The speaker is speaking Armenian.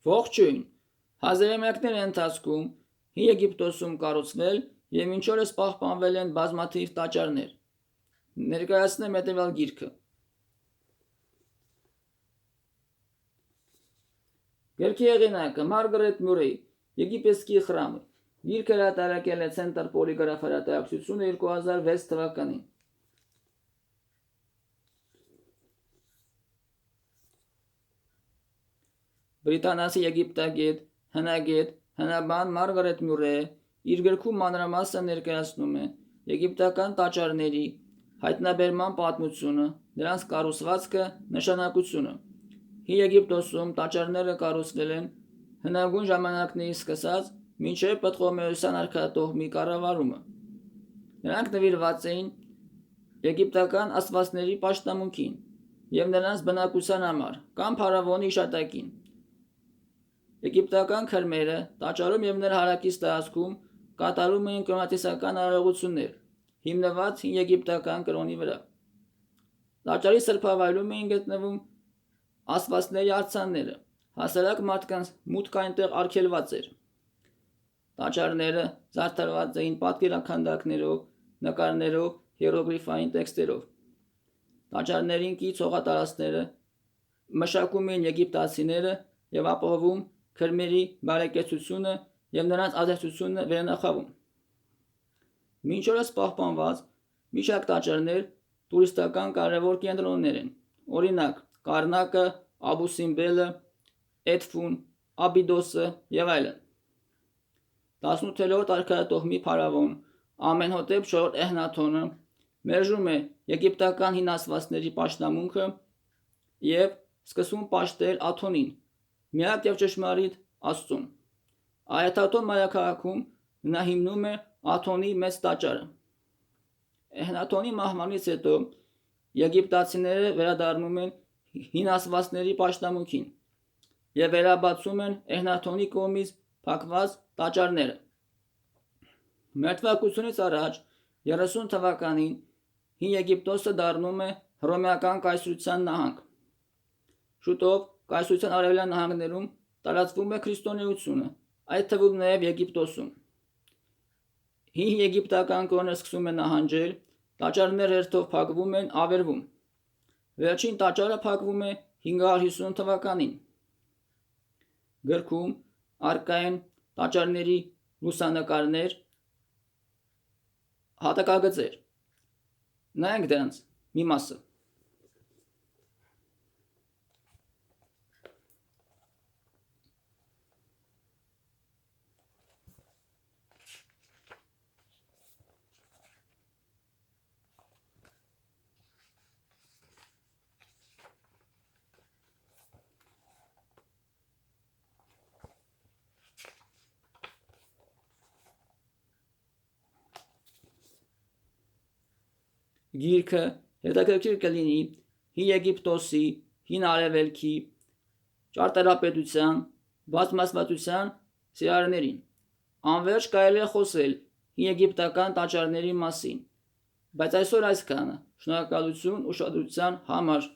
Ողջույն։ Հազարամյակների ընթացքում Հին Եգիպտոսում կառուցվել եւ մինչ օրս պահպանվել են բազմաթիվ տաճարներ։ Ներկայացնեմ հետևյալ գիրքը։ Գրքի հեղինակը Մարգարետ Մյուրեյ, Եգիպտոսի խրամը։ Գիրքը հրատարակել է Center Polygraph հրատարակչությունը 2006 թվականին։ Բրիտանացի եգիպտագետ, հնագետ, հնաբան Մարգարետ Մյուրեյը իր գրքում մանրամասն ներկայացնում է եգիպտական տաճարների հայտնաբերման պատմությունը, նրանց կառուցվածքը, նշանակությունը։ Հին Եգիպտոսում տաճարները կառուցվել են հնագույն ժամանակներից սկսած մինչև Պտղոմեոսյան արքայատոհմի կառավարումը։ Նրանք նվիրված էին եգիպտական աստվածների պաշտամունքին եւ նրանց բնակության համար կամ փարավոնի իշատակին։ Եգիպտական քրմերը տաճարում եւ նրա հարակից տարածքում կատարում էին կրոնատեսական արարողություններ, հիմնված հին եգիպտական կրոնի վրա։ Տաճարի սրբավայրում էին գտնվում աստվածների արձանները, հասարակ մարդկանց մուտքը այնտեղ արգելված էր։ Տաճարները զարդարված էին պատկերաքանդակներով, նկարներով, հիերոգլիֆային տեքստերով։ Տաճարներին կից հողատարածքները մշակում էին եգիպտացիները եւ ապահովում քրմերի բարեկեցությունը եւ նրանց ազդեցությունը վերանախավում։ Մինչ օրս պահպանված մի շարք տաճարներ տուրիստական կարևոր կենտրոններ են։ Օրինակ՝ Կարնակը, Աբու Սիմբելը, Էդֆուն, Աբիդոսը եւ այլն։ 18-րդ արքայատոհմի փարավոն Ամենհոտեպ IV Էհնաթոնը մերժում է եգիպտական հին աստվածների պաշտամունքը եւ սկսում պաշտել Աթոնին, միակ եւ ճշմարիտ Աստծուն։ Այաթաթոն մայրաքաղաքում նա հիմնում է Աթոնի մեծ տաճարը։ Էհնաթոնի մահվանից հետո եգիպտացիները վերադառնում են հին աստվածների պաշտամունքին եւ վերաբացում են Էհնաթոնի կողմից փակված տաճարները։ Մերթվակությունից առաջ 30 թվականին Հին Եգիպտոսը դառնում է հռոմեական կայսրության նահանգ։ Շուտով կայսրության արևելյան նահանգներում տարածվում է քրիստոնեությունը, այդ թվում նաև Եգիպտոսում։ Հին եգիպտական կրոնը սկսում է նահանջել, տաճարները հերթով փակվում են, ավերվում։ Վերջին տաճարը փակվում է 550 թվականին։ Գրքում առկա են տաճարների լուսանկարներ, հատակագծեր։ Նայենք դրանց մի մասը։ Գիրքը հետաքրքիր կլինի Հին Եգիպտոսի, Հին Արևելքի, ճարտարապետության, բազմաստվածության սիրահարներին։ Անվերջ կարելի է խոսել հին եգիպտական տաճարների մասին, բայց այսօր այսքանը։ Շնորհակալություն ուշադրության համար։